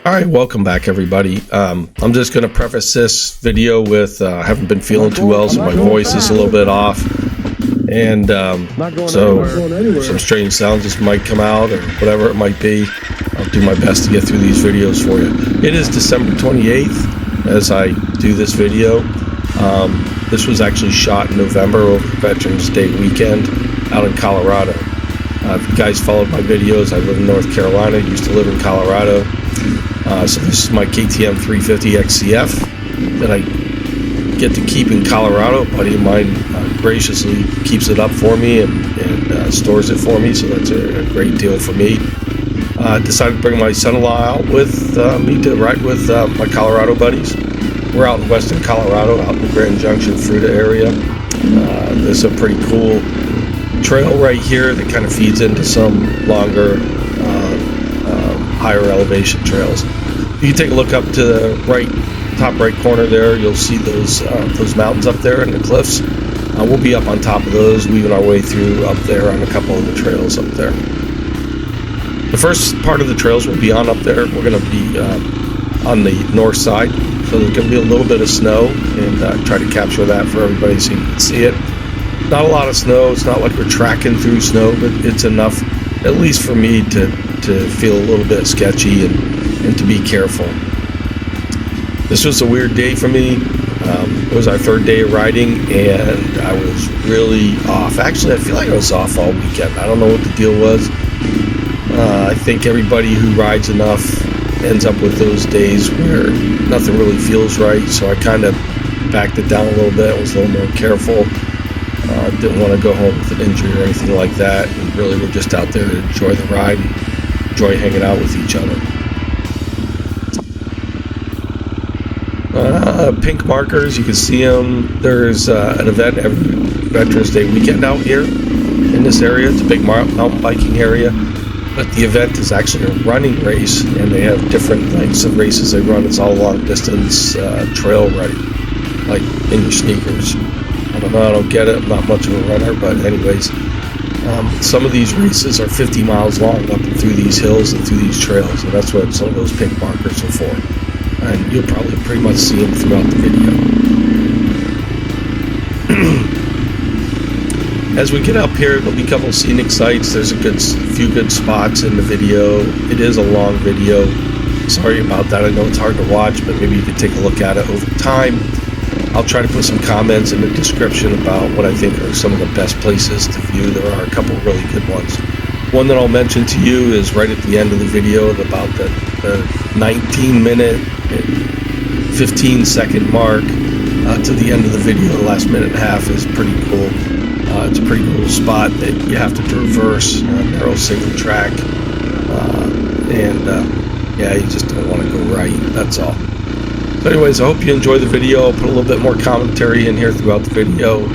All right, welcome back, everybody. I'm just going to preface this video with I haven't been feeling too well, so my voice is a little bit off, and so some strange sounds just might come out or whatever it might be. I'll do my best to get through these videos for you. It is December 28th as I do this video. This was actually shot in November over Veterans Day weekend out in Colorado. If you guys followed my videos, I live in North Carolina, used to live in Colorado. So this is my KTM 350 XCF that I get to keep in Colorado. A buddy of mine graciously keeps it up for me and stores it for me, so that's a great deal for me. I decided to bring my son-in-law out with me to ride with my Colorado buddies. We're out in western Colorado, out in the Grand Junction, Fruita area. There's a pretty cool trail right here that kind of feeds into some longer, higher elevation trails. If you take a look up to the top right corner there, you'll see those mountains up there and the cliffs. We'll be up on top of those, weaving our way through up there on a couple of the trails up there. The first part of the trails we'll be on up there, we're going to be on the north side, so there's going to be a little bit of snow, and try to capture that for everybody so you can see it. Not a lot of snow, it's not like we're tracking through snow, but it's enough, at least for me, to feel a little bit sketchy and to be careful. This was a weird day for me. It was our third day of riding, and I was really off. Actually, I feel like I was off all weekend. I don't know what the deal was. I think everybody who rides enough ends up with those days where nothing really feels right, so I kind of backed it down a little bit. I was a little more careful. Didn't want to go home with an injury or anything like that, and really we're just out there to enjoy the ride and enjoy hanging out with each other. Pink markers, you can see them. There's an event every Veterans Day weekend out here in this area. It's a big mountain biking area, but the event is actually a running race, and they have different lengths of races they run. It's all long distance trail running, like in your sneakers. I don't know, I don't get it. I'm not much of a runner, but anyways, some of these races are 50 miles long up and through these hills and through these trails, and that's what some of those pink markers are for. And you'll probably pretty much see them throughout the video. As we get up here, there'll be a couple of scenic sites. There's a few good spots in the video. It is a long video. Sorry about that. I know it's hard to watch, but maybe you can take a look at it over time. I'll try to put some comments in the description about what I think are some of the best places to view. There are a couple really good ones. One that I'll mention to you is right at the end of the video, at about the 19-minute and 15-second mark to the end of the video. The last minute and a half is pretty cool. It's a pretty cool spot that you have to traverse, narrow single track, yeah, you just don't want to go right, that's all. So anyways, I hope you enjoy the video. I'll put a little bit more commentary in here throughout the video.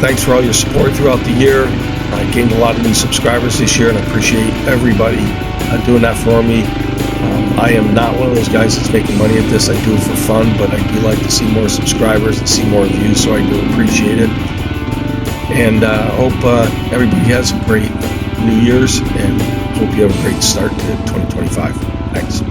Thanks for all your support throughout the year. I gained a lot of new subscribers this year, and I appreciate everybody doing that for me. I am not one of those guys that's making money at this. I do it for fun, but I do like to see more subscribers and see more views, so I do appreciate it. And I hope everybody has a great New Year's, and hope you have a great start to 2025. Thanks.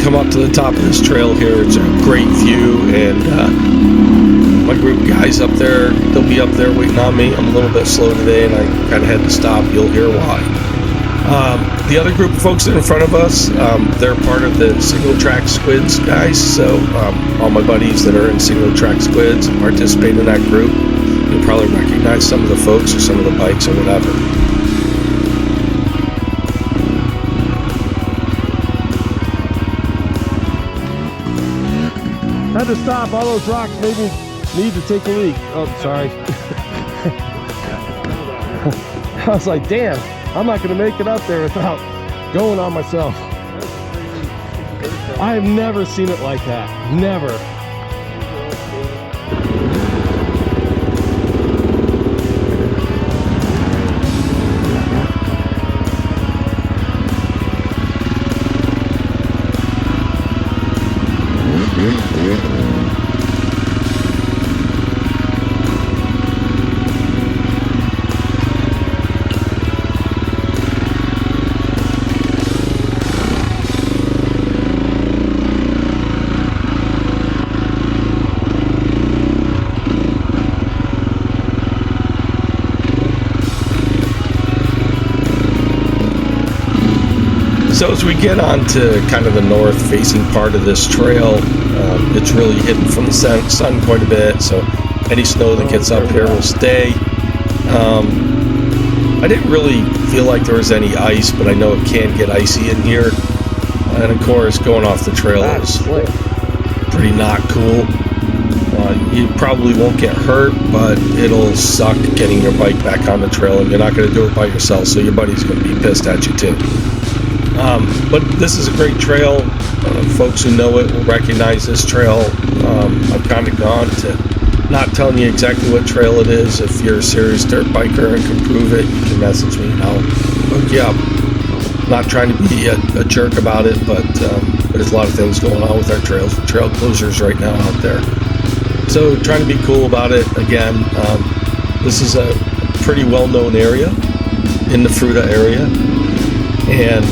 come up to the top of this trail here. It's a great view, and my group of guys up there, they'll be up there waiting on me. I'm a little bit slow today, and I kind of had to stop. You'll hear why. The other group of folks that are in front of us, they're part of the Single Track Squids guys. So all my buddies that are in Single Track Squids participate in that group. You'll probably recognize some of the folks or some of the bikes or whatever. Had to stop. All those rocks made me need to take a leak. Oh, sorry. I was like, damn, I'm not going to make it up there without going on myself. I have never seen it like that. Never. So as we get on to kind of the north-facing part of this trail, it's really hidden from the sun quite a bit, so any snow that gets up here will stay. I didn't really feel like there was any ice, but I know it can get icy in here. And of course, going off the trail is pretty not cool. You probably won't get hurt, but it'll suck getting your bike back on the trail, and you're not going to do it by yourself, so your buddy's going to be pissed at you too. But this is a great trail. Folks who know it will recognize this trail. I've kind of gone to not telling you exactly what trail it is. If you're a serious dirt biker and can prove it, you can message me and I'll hook you up. Not trying to be a jerk about it, but there's a lot of things going on with our trails. Trail closures right now out there. So trying to be cool about it. Again, this is a pretty well-known area in the Fruita area. And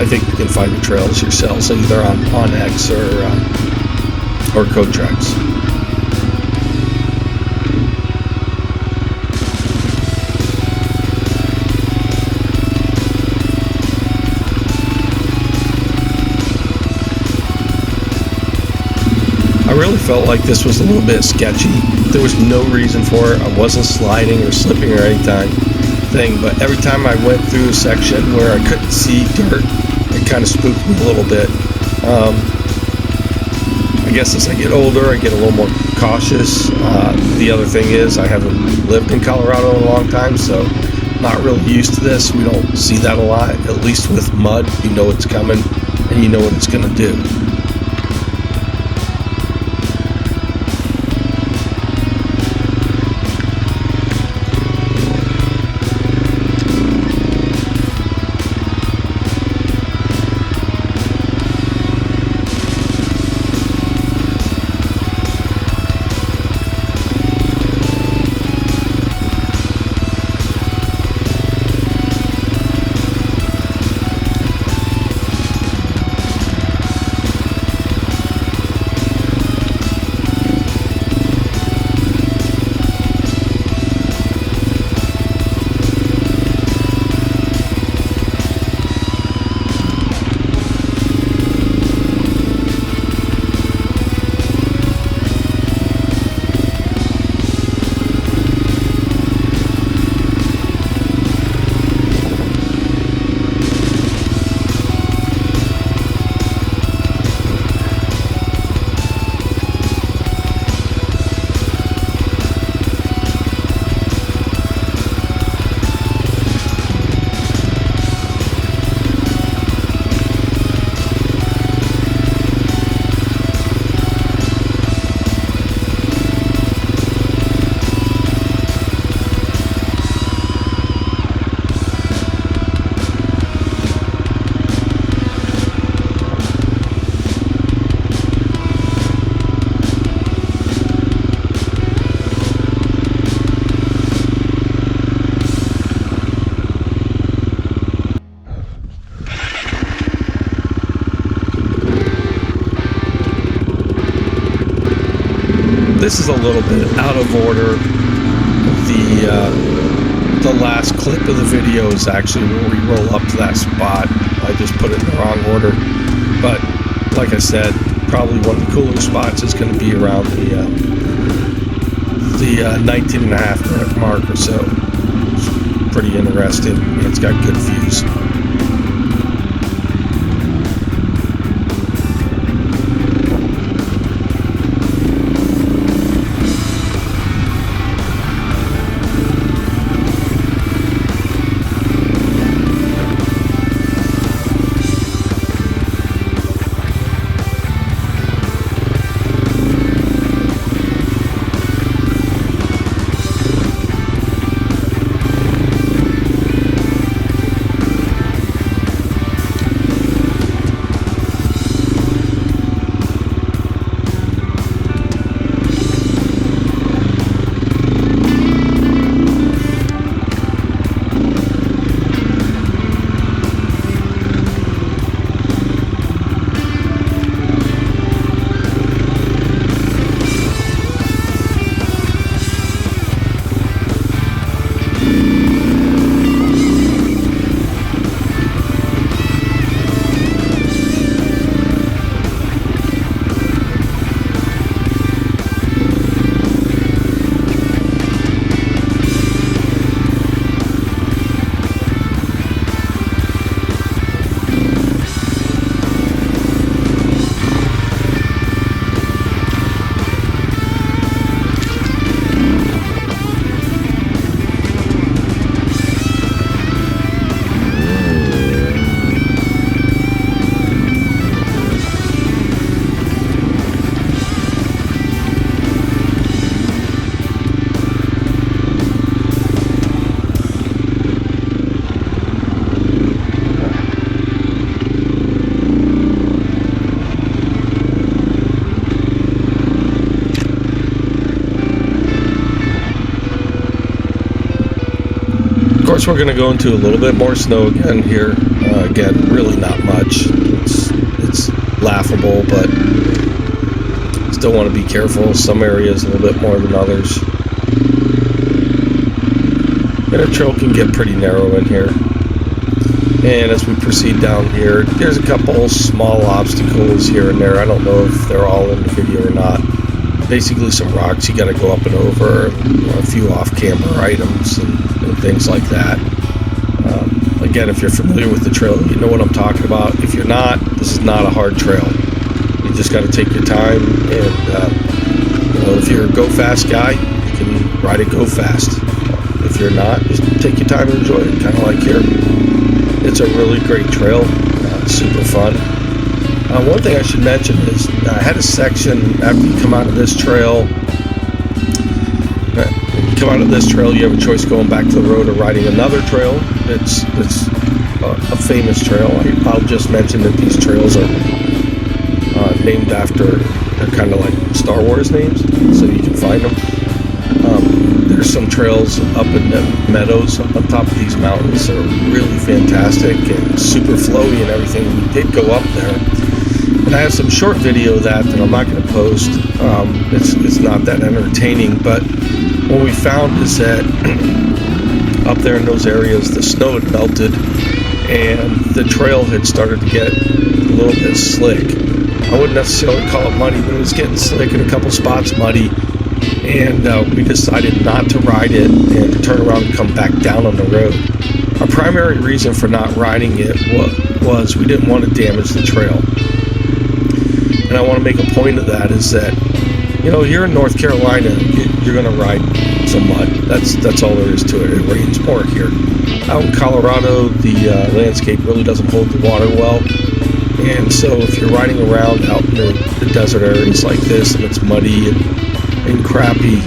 I think you can find the trails yourselves either on X or CodeTracks. I really felt like this was a little bit sketchy. There was no reason for it. I wasn't sliding or slipping or anything. But every time I went through a section where I couldn't see dirt, it kind of spooked me a little bit. I guess as I get older, I get a little more cautious. The other thing is I haven't lived in Colorado in a long time, so not really used to this. We don't see that a lot. At least with mud, you know it's coming and you know what it's going to do. is a little bit out of order. The last clip of the video is actually where we roll up to that spot. I just put it in the wrong order. But like I said, probably one of the cooler spots is going to be around the 19.5 minute mark or so. It's pretty interesting. It's got good views. Of course, we're going to go into a little bit more snow again here. Again, really not much. It's laughable, but still want to be careful. Some areas a little bit more than others. And the trail can get pretty narrow in here. And as we proceed down here, there's a couple small obstacles here and there. I don't know if they're all in the video or not. Basically some rocks you got to go up and over, a few off-camera items and things like that. Again, if you're familiar with the trail, you know what I'm talking about. If you're not, this is not a hard trail. You just got to take your time, and if you're a go fast guy, you can ride it go fast. If you're not, just take your time and enjoy it, kind of like here. It's a really great trail, super fun. One thing I should mention is I had a section after you come out of this trail. You have a choice going back to the road or riding another trail. It's a famous trail. I'll just mention that these trails are named after, they're kind of like Star Wars names, so you can find them. There's some trails up in the meadows up on top of these mountains that are really fantastic and super flowy and everything. We did go up there. And I have some short video of that I'm not going to post. It's not that entertaining, but what we found is that up there in those areas, the snow had melted and the trail had started to get a little bit slick. I wouldn't necessarily call it muddy, but it was getting slick in a couple spots muddy. And we decided not to ride it and to turn around and come back down on the road. Our primary reason for not riding it was we didn't want to damage the trail. And I want to make a point of that is that, here in North Carolina, you're going to ride some mud. That's all there is to it. It rains more here. Out in Colorado, the landscape really doesn't hold the water well. And so if you're riding around out in the desert areas like this and it's muddy and crappy,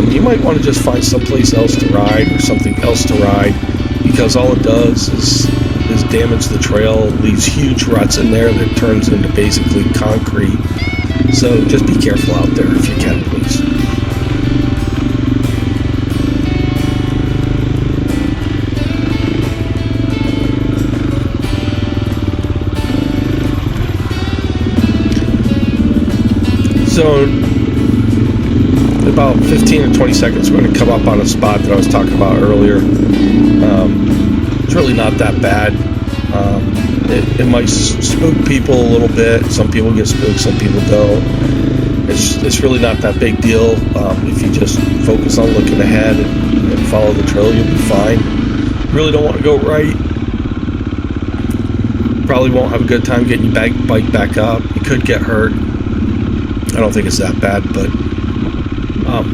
you might want to just find someplace else to ride or something else to ride, because all it does is damage the trail, leaves huge ruts in there that turns into basically concrete. So just be careful out there if you can, please. So about 15 or 20 seconds, we're going to come up on a spot that I was talking about earlier. It's really not that bad. It might spook people a little bit. Some people get spooked, some people don't. It's really not that big deal. If you just focus on looking ahead and follow the trail, you'll be fine. You really don't want to go right. Probably won't have a good time getting your bike back up. You could get hurt. I don't think it's that bad, but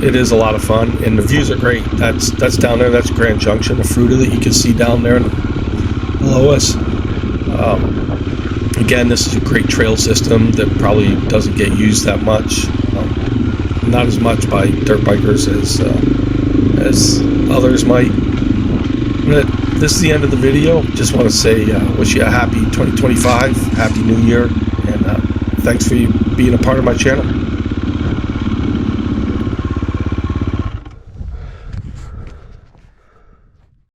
it is a lot of fun, and the views are great. That's down there. That's Grand Junction, the Fruita that you can see down there below us. Again, this is a great trail system that probably doesn't get used that much, not as much by dirt bikers as others might. But this is the end of the video. Just want to say wish you a happy 2025, happy new year, and thanks for being a part of my channel.